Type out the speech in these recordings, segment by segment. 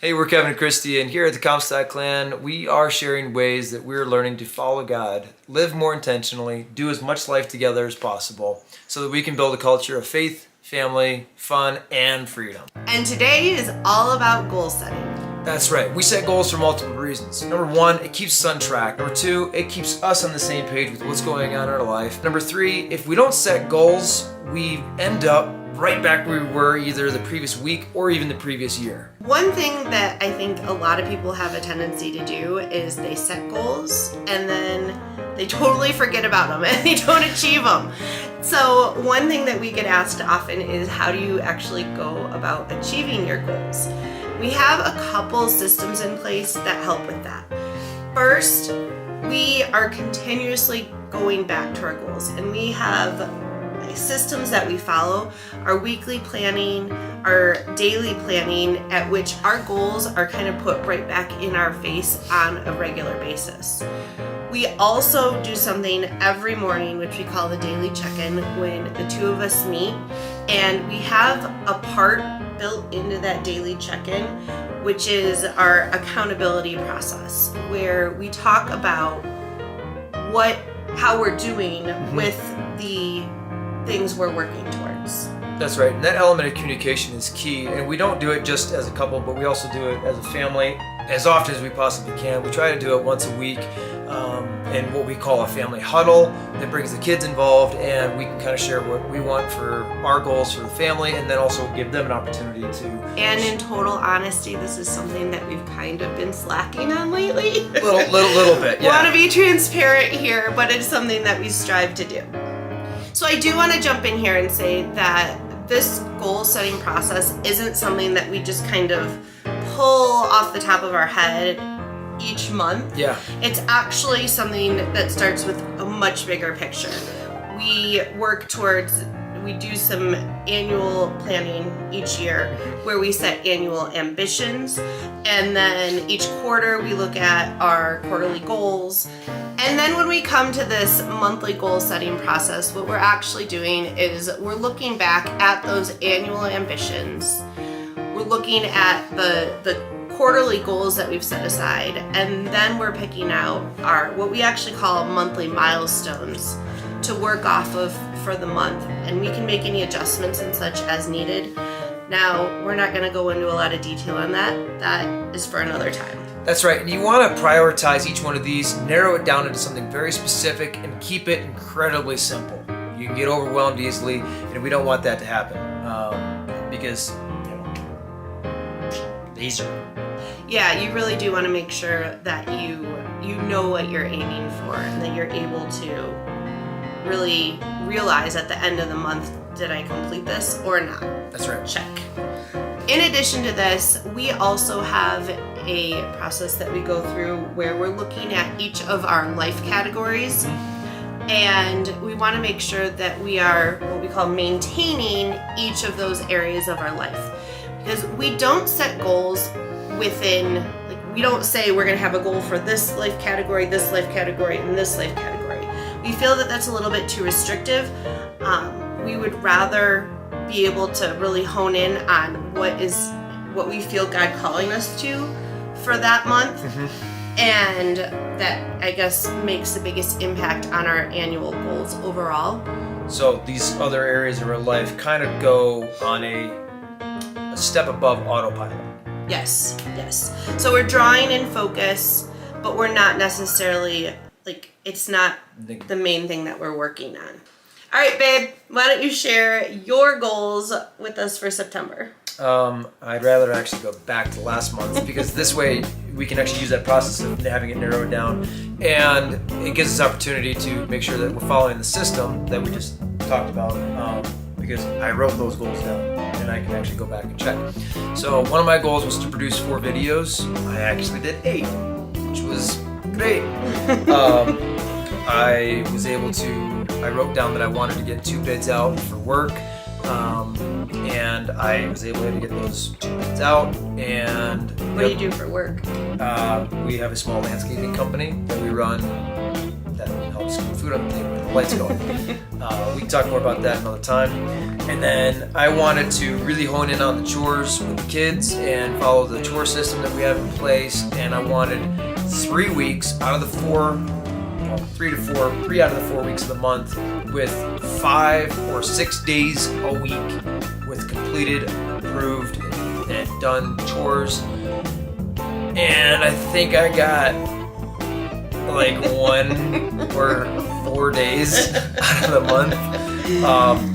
Hey, we're Kevin and Christy, and here at the Comstock Clan, we are sharing ways that we're learning to follow God, live more intentionally, do as much life together as possible, so that we can build a culture of faith, family, fun, and freedom. And today is all about goal setting. That's right. We set goals for multiple reasons. Number one, it keeps us on track. Number two, it keeps us on the same page with what's going on in our life. Number three, if we don't set goals, we end up right back where we were either the previous week or even the previous year. One thing that I think a lot of people have a tendency to do is they set goals and then they totally forget about them and they don't achieve them. So one thing that we get asked often is, how do you actually go about achieving your goals? We have a couple systems in place that help with that. First, we are continuously going back to our goals, and we have systems that we follow: our weekly planning, our daily planning, at which our goals are kind of put right back in our face on a regular basis. We also do something every morning, which we call the daily check-in, when the two of us meet, and we have a part built into that daily check-in, which is our accountability process, where we talk about how we're doing with the things we're working towards. That's right, and that element of communication is key, and we don't do it just as a couple, but we also do it as a family as often as we possibly can. We try to do it once a week in what we call a family huddle that brings the kids involved, and we can kind of share what we want for our goals for the family, and then also give them an opportunity to. And in total honesty, this is something that we've kind of been slacking on lately. Little bit, yeah. Want to be transparent here, but it's something that we strive to do. So I do want to jump in here and say that this goal setting process isn't something that we just kind of pull off the top of our head each month. Yeah. It's actually something that starts with a much bigger picture. We do some annual planning each year where we set annual ambitions, and then each quarter we look at our quarterly goals. And then when we come to this monthly goal setting process, what we're actually doing is we're looking back at those annual ambitions. We're looking at the quarterly goals that we've set aside, and then we're picking out what we actually call monthly milestones to work off of for the month, and we can make any adjustments and such as needed. Now, we're not going to go into a lot of detail on that. That is for another time. That's right, and you want to prioritize each one of these, narrow it down into something very specific, and keep it incredibly simple. You can get overwhelmed easily, and we don't want that to happen because laser. Yeah, you really do want to make sure that you know what you're aiming for, and that you're able to really realize at the end of the month, did I complete this or not? That's right. Check. In addition to this, we also have a process that we go through where we're looking at each of our life categories, and we want to make sure that we are what we call maintaining each of those areas of our life. Because we don't set goals within, we don't say we're going to have a goal for this life category, and this life category. We feel that that's a little bit too restrictive. We would rather be able to really hone in on what we feel God calling us to for that month, and that, I guess, makes the biggest impact on our annual goals overall. So these other areas of our life kind of go on a step above autopilot. Yes. So we're drawing in focus, but we're not necessarily, it's not the main thing that we're working on. All right, babe, why don't you share your goals with us for September? I'd rather actually go back to last month, because this way we can actually use that process of having it narrowed down, and it gives us opportunity to make sure that we're following the system that we just talked about, because I wrote those goals down and I can actually go back and check. So one of my goals was to produce 4 videos. I actually did 8, which was great. I wrote down that I wanted to get 2 bids out for work, and I was able to get those 2 bids out. And what do you do for work? We have a small landscaping company that we run that helps keep food on the table and the lights going. We can talk more about that another time. And then I wanted to really hone in on the chores with the kids and follow the chore system that we have in place. And I wanted 3 weeks out of the 4, well, 3 out of the 4 weeks of the month with 5 or 6 days a week with completed, approved, and done chores. And I think I got like 1 or 4 days out of the month.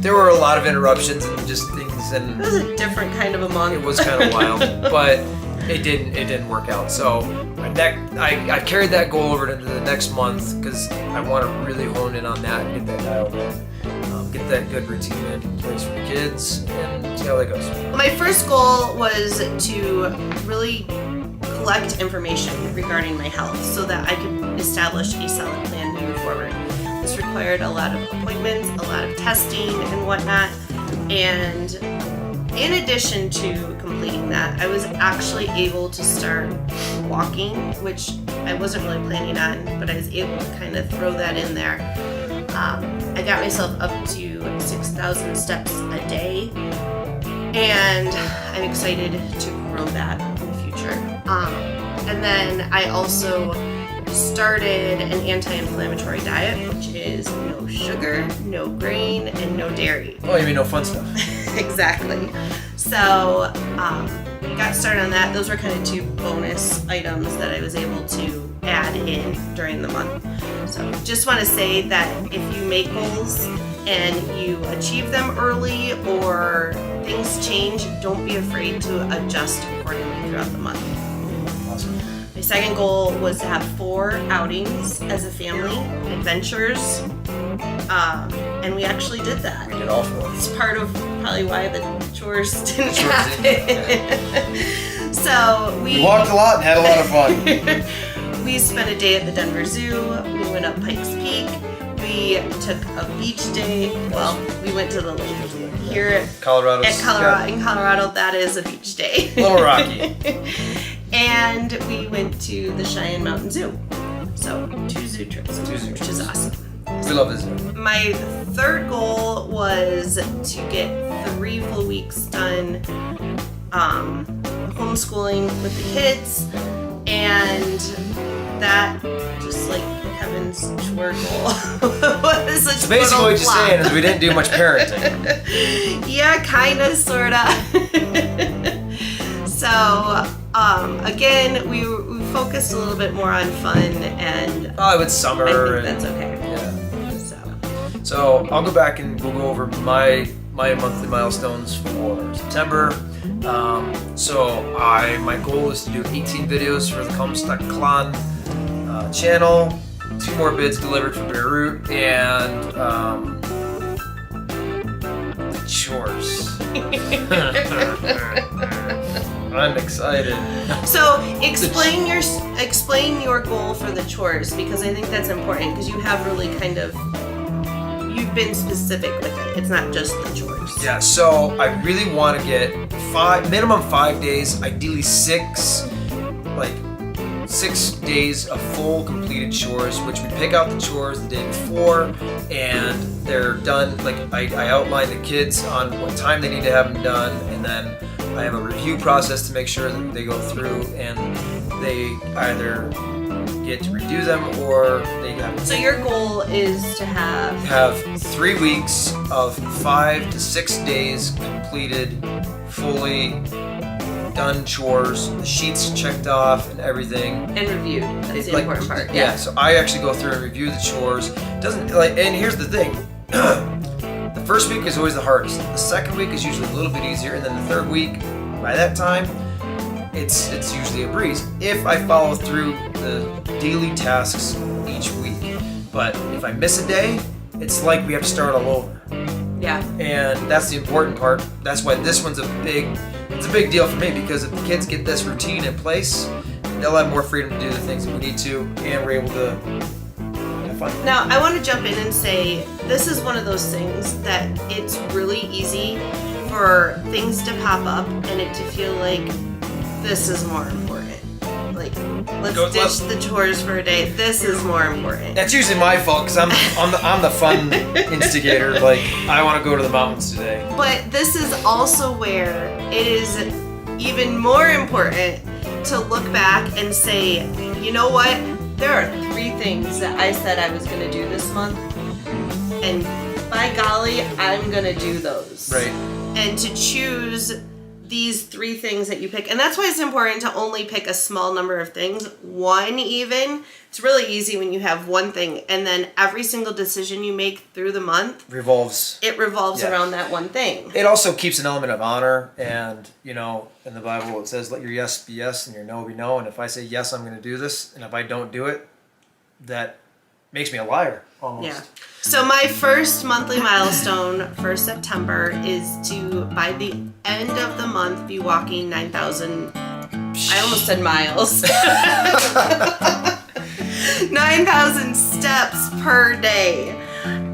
There were a lot of interruptions and just things, and It was a different kind of a month. it was kind of wild, but it didn't work out. So I carried that goal over into the next month because I want to really hone in on that and get that dialed in, get that good routine in place for the kids, and see how that goes. My first goal was to really collect information regarding my health so that I could establish a solid plan moving forward. This required a lot of appointments, a lot of testing and whatnot, and in addition to completing that, I was actually able to start walking, which I wasn't really planning on, but I was able to kind of throw that in there. I got myself up to 6,000 steps a day, and I'm excited to grow that in the future. And then I also started an anti-inflammatory diet, which is no sugar, no grain, and no dairy. Oh, you mean no fun stuff? Exactly. So got started on that. Those were kind of 2 bonus items that I was able to add in during the month. So just want to say that if you make goals and you achieve them early or things change, don't be afraid to adjust accordingly throughout the month. Awesome. My second goal was to have 4 outings as a family, adventures, and we actually did that. We did all 4. It's part of probably why the chores didn't Chores happen. didn't, So We walked a lot and had a lot of fun. We spent a day at the Denver Zoo. We went up Pikes Peak. We took a beach day. Well, we went to the lake. Here Colorado. in Colorado, that is a beach day. A little rocky. And we went to the Cheyenne Mountain Zoo. So 2 zoo trips, which is awesome. We love this zoo. My third goal was to get 3 full weeks done homeschooling with the kids, and that, just like Kevin's chore goal, was a So basically total what you're flop. saying is we didn't do much parenting. Yeah, kinda, sorta. So, again, we focused a little bit more on fun, and Oh, it's summer. I think that's okay. Yeah. So I'll go back and we'll go over my monthly milestones for September. My goal is to do 18 videos for the Comstock Clan channel, 2 more bids delivered from Beirut, and chores. I'm excited. So explain your goal for the chores, because I think that's important, because you have really you've been specific with it. It's not just the chores. Yeah, so I really want to get minimum 5 days, ideally 6 days of full completed chores, which we pick out the chores the day before and they're done. Like I outline the kids on what time they need to have them done, and then I have a review process to make sure that they go through and they either get to redo them or they have. So your goal is to have 3 weeks of 5 to 6 days completed, fully done chores, the sheets checked off and everything. And reviewed. That's the important part. Yeah. So I actually go through and review the chores. And here's the thing. The first week is always the hardest. The second week is usually a little bit easier, and then the third week, by that time, it's usually a breeze if I follow through the daily tasks each week. But if I miss a day, it's like we have to start all over. Yeah. And that's the important part. That's why this one's a big deal for me, because if the kids get this routine in place, they'll have more freedom to do the things that we need to, and we're able to have fun. Now, I want to jump in and say this is one of those things that it's really easy for things to pop up and it to feel like this is more important. like, let's ditch the chores for a day. This is more important. That's usually my fault because I'm the fun instigator. Like, I want to go to the mountains today. But this is also where it is even more important to look back and say, you know what? There are 3 things that I said I was going to do this month, and by golly, I'm going to do those. Right. And to choose these 3 things that you pick. And that's why it's important to only pick a small number of things. 1 even. It's really easy when you have 1 thing, and then every single decision you make through the month revolves around that 1 thing. It also keeps an element of honor, and in the Bible it says, let your yes be yes and your no be no. And if I say yes, I'm going to do this, and if I don't do it, that makes me a liar almost. Yeah. So my first monthly milestone for September is to, by the end of the month, be walking 9,000, I almost said miles. 9,000 steps per day.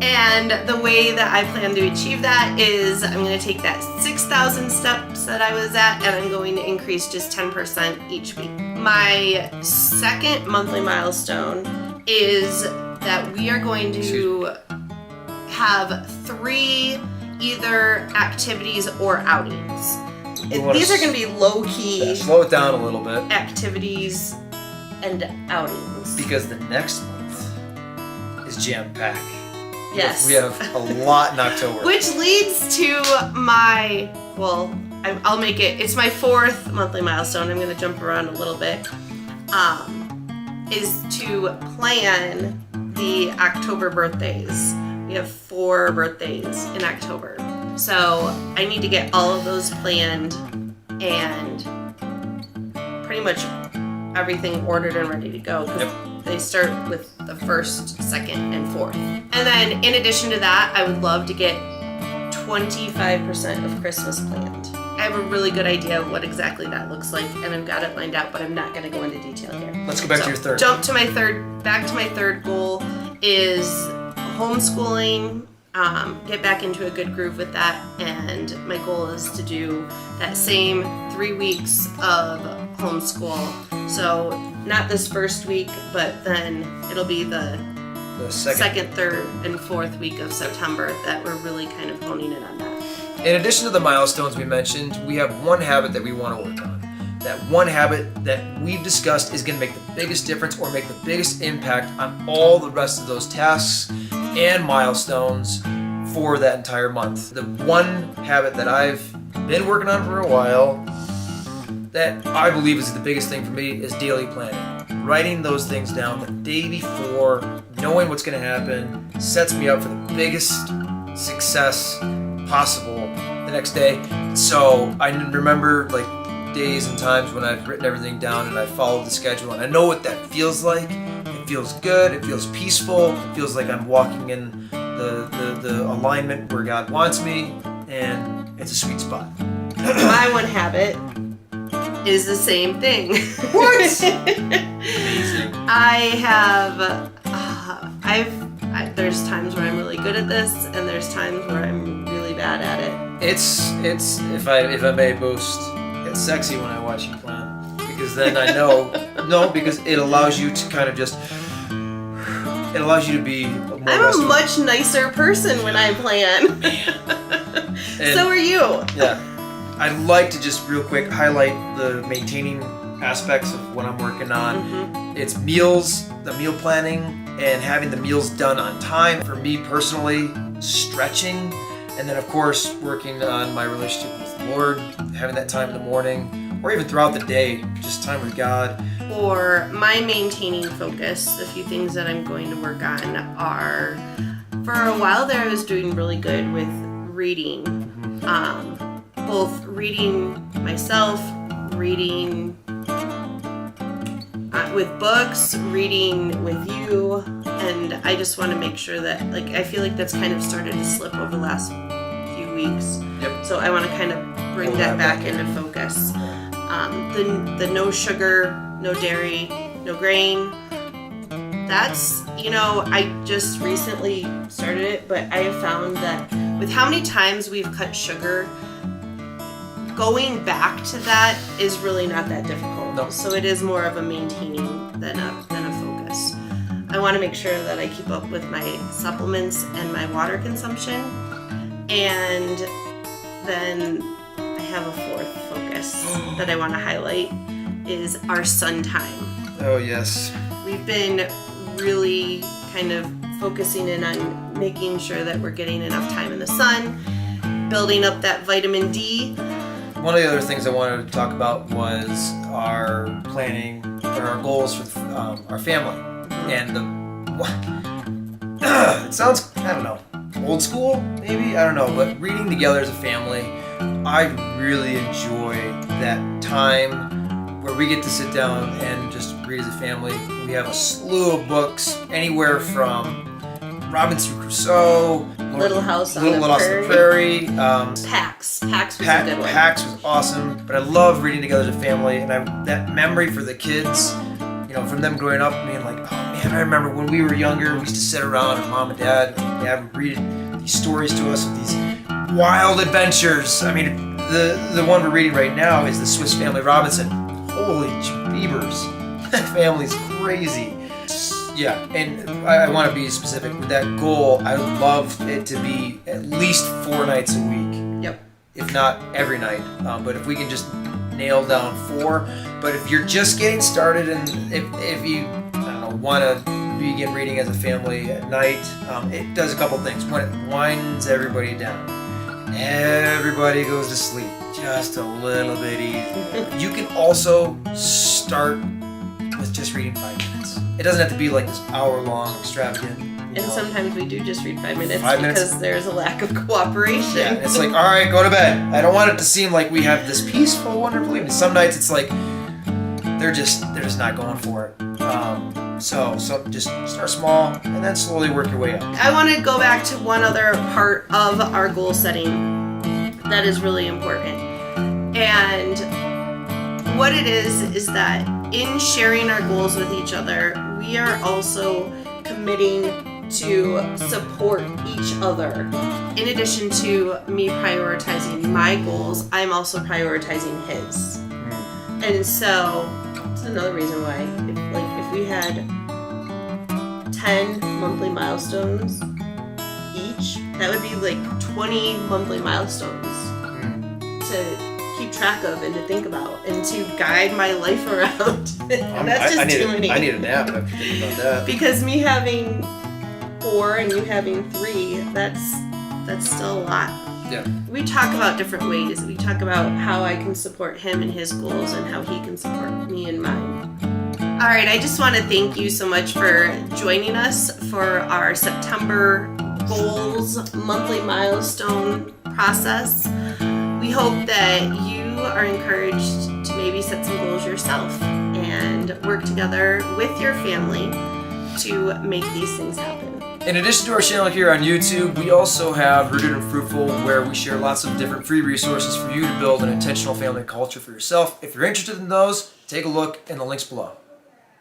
And the way that I plan to achieve that is I'm going to take that 6,000 steps that I was at, and I'm going to increase just 10% each week. My second monthly milestone is that we are going to have 3 either activities or outings. These are going to be low-key. Yeah, slow it down a little bit. Activities and outings. Because the next month is jam-packed. Yes. We have a lot in October. Which leads to my, I'll make it, it's my 4th monthly milestone. I'm going to jump around a little bit. Is to plan the October birthdays. We have 4 birthdays in October. So I need to get all of those planned and pretty much everything ordered and ready to go. Yep. They start with the 1st, 2nd, and 4th. And then in addition to that, I would love to get 25% of Christmas planned. I have a really good idea of what exactly that looks like, and I've got it lined out, but I'm not going to go into detail here. Let's go back to your third. Back to my third goal is homeschooling, get back into a good groove with that, and my goal is to do that same 3 weeks of homeschool. So not this first week, but then it'll be the second, third, and 4th week of September that we're really kind of honing in on that. In addition to the milestones we mentioned, we have 1 habit that we want to work on. That 1 habit that we've discussed is going to make the biggest difference or make the biggest impact on all the rest of those tasks and milestones for that entire month. The 1 habit that I've been working on for a while that I believe is the biggest thing for me is daily planning. Writing those things down the day before, knowing what's going to happen, sets me up for the biggest success possible the next day. So I remember days and times when I've written everything down and I followed the schedule, and I know what that feels like. It feels good, it feels peaceful, it feels like I'm walking in the alignment where God wants me, and it's a sweet spot. My 1 habit is the same thing. What? Amazing. There's times where I'm really good at this, and there's times where I'm really bad at it. It's if I may boast, it's sexy when I watch you plan, because then I know because it allows you to kind of it allows you to be more I'm a much nicer person when I plan. So are you. Yeah. I'd like to just real quick highlight the maintaining aspects of what I'm working on. Mm-hmm. It's meals, the meal planning, and having the meals done on time. For me personally, stretching, and then of course working on my relationship with the Lord, having that time in the morning, or even throughout the day, just time with God. For my maintaining focus, the few things that I'm going to work on are, for a while there I was doing really good with reading. Both reading myself, reading with books, reading with you, and I just want to make sure that, I feel like that's kind of started to slip over the last few weeks. Yep. So I want to kind of bring that back into focus. The no sugar, no dairy, no grain. That's, I just recently started it, but I have found that with how many times we've cut sugar, going back to that is really not that difficult. No. So it is more of a maintaining than a focus. I want to make sure that I keep up with my supplements and my water consumption. And then I have a fourth focus that I want to highlight is our sun time. Oh, yes. We've been really kind of focusing in on making sure that we're getting enough time in the sun, building up that vitamin D. One of the other things I wanted to talk about was our planning or our goals for our family. And it sounds, I don't know, old school maybe? I don't know, but reading together as a family, I really enjoy that time where we get to sit down and just read as a family. We have a slew of books, anywhere from Robinson Crusoe, Little House on Little the House on the Prairie. Pax was a good one. Pax was awesome, but I love reading together as a family, and that memory for the kids, from them growing up, being like, oh man, I remember when we were younger, we used to sit around and Mom and Dad would read these stories to us of these wild adventures. I mean, the one we're reading right now is the Swiss Family Robinson. Holy beavers, that family's crazy. Yeah, and I want to be specific with that goal. I would love it to be at least 4 nights a week. Yep. If not every night. But if we can just nail down 4. But if you're just getting started and if you want to begin reading as a family at night, it does a couple things. One, it winds everybody down. Everybody goes to sleep just a little bit easier. You can also start with just reading 5 minutes. It doesn't have to be like this hour-long extravagant. And sometimes we do just read 5 minutes 5 minutes. because there's a lack of cooperation. Yeah, it's like, all right, go to bed. I don't want it to seem like we have this peaceful, wonderful evening. Some nights it's like they're just not going for it. So just start small and then slowly work your way up. I want to go back to one other part of our goal setting that is really important. And what it is that in sharing our goals with each other, we are also committing to support each other. In addition to me prioritizing my goals, I'm also prioritizing his. And so it's another reason why if we had 10 monthly milestones each, that would be like 20 monthly milestones to keep track of and to think about and to guide my life around. That's just too many. I need a nap after thinking about that. Because me having 4 and you having 3, that's still a lot. Yeah. We talk about different ways. We talk about how I can support him in his goals and how he can support me in mine. All right, I just want to thank you so much for joining us for our September goals monthly milestone process. We hope that you are encouraged to maybe set some goals yourself and work together with your family to make these things happen. In addition to our channel here on YouTube, we also have Rooted and Fruitful, where we share lots of different free resources for you to build an intentional family culture for yourself. If you're interested in those, take a look in the links below.